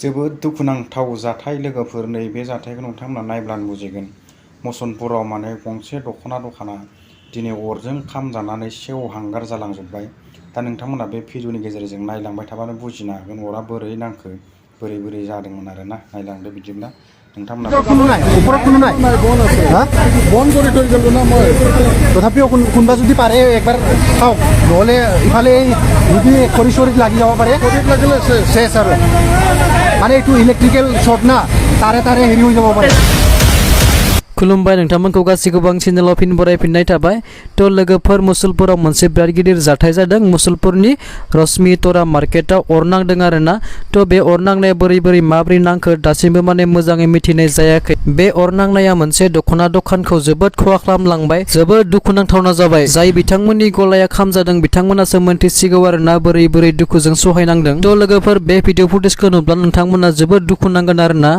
जोबोद दुखुनांथाव जाथाय लोगोफोर नैबे जाथायखौ नोंथांमोना नायब्लानो बुजिगोन। मसनपुराव माने गंसे दख'ना दखाना दिनै अरजों खामजानानै सेवहांगार जालांजोब्बाय। दा नोंथांमोना बे भिडिअनि गेजेरजों नायलांबाय थाबानो बुजिनो हागोन अरा बोरै नांखो, बोरै बोरै जादोंमोन आरो ना। नायलांदो बिदिब्ला नोंथांमोना। তথাপিও কোনোবা যদি পাৰে একবাৰ চাওক, নহ'লে ইফালে যদি খৰি চৰিত লাগি যাব পাৰে, লাগিলে চেছ আৰু মানে এইটো ইলেক্ট্ৰিকেল শ্বৰ্ট না, তাৰে তাৰে হেৰি হৈ যাব পাৰে। खुलुमबाय नोंथांमोनखौ गासैखौबो आं चेनेलाव फिन बरायफिननाय थाबाय। तो लोगोफोर मुसलपुराव मोनसे बिराद गिदिर जाथाय जादों। मुसलपुरनि रश्मि तरा मार्केटाव अर नांदों आरोना। तो बे अर नांनाया बोरै बोरै माब्रै नांखो दासिमबो माने मोजाङै मिथिनाय जायाखै। बे अर नांनाया मोनसे दख'ना दखानखौ जोबोद खहा खालामलांबाय, जोबोद दुखुनांथावना जाबाय। जाय बिथांमोननि गलाया खामजादों बिथांमोनासो मोनथिसिगौ आरोना बोरै बोरै दुखुजों सहायनांदों। तो लोगोफोर बे भिडिअ फुटेजखौ नुब्ला नोंथांमोना जोबोद दुखु नांगोन आरोना।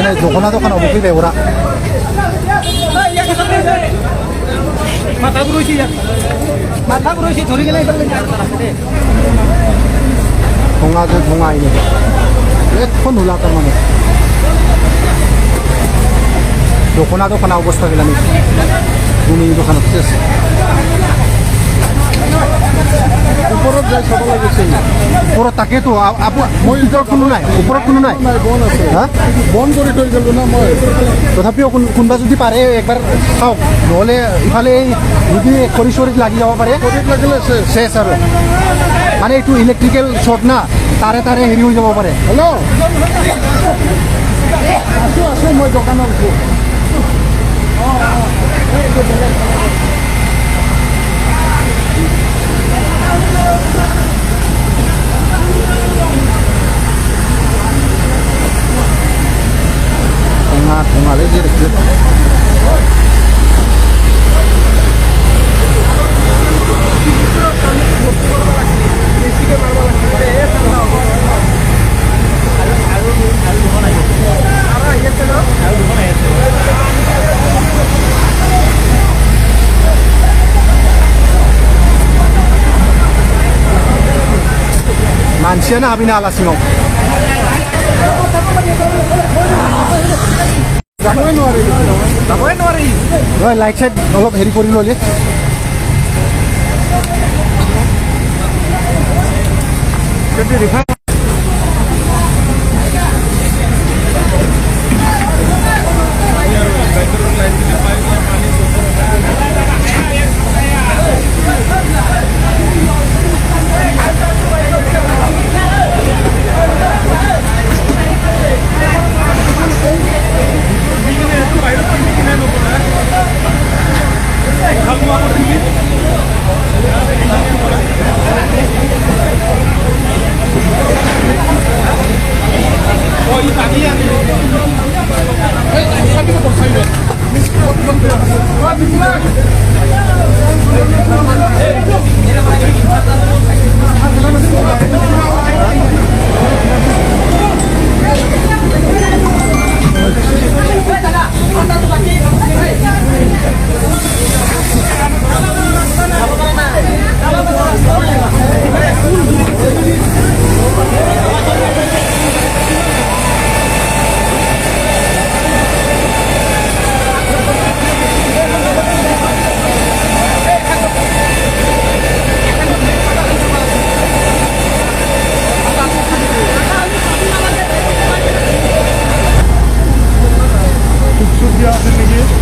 दख'ना दखानावबो फैबाय अरा। धङाजों धङा एथ' नुला थारमाने दख'ना दखाना अबस्था गैला जोंनि दखानाव सेस। ওপৰত যাই চাব লাগিছে। ওপৰত তাকেতো মই ওপৰত কোনো নাই, ওপৰত কোনো নাই, বন্ধ কৰি থৈ গ'লো না মই। তথাপিও কোনোবা যদি পাৰে একবাৰ চাওক, নহ'লে ইফালে যদি খৰি চৰিত লাগি যাব পাৰে, লাগিলে চেছ আৰু মানে এইটো ইলেক্ট্ৰিকেল শ্বৰ্ট না, তাৰে তাৰে হেৰি হৈ যাব পাৰে। হেল্ল' আছোঁ আছোঁ, মই দোকানত আছোঁ। धङालै जेरैबो मानसियानो हाबैनो हाला सिङाव। लाइट साइड अलप हेरी कर लले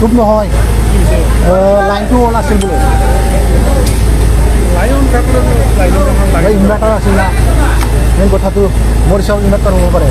খুব নহয় লাইনটো অন আছিল বোলে ইনভাৰ্টাৰ আছিল না মেইন কথাটো মোৰ হিচাপত ইনভাৰ্টাৰ হ'ব পাৰে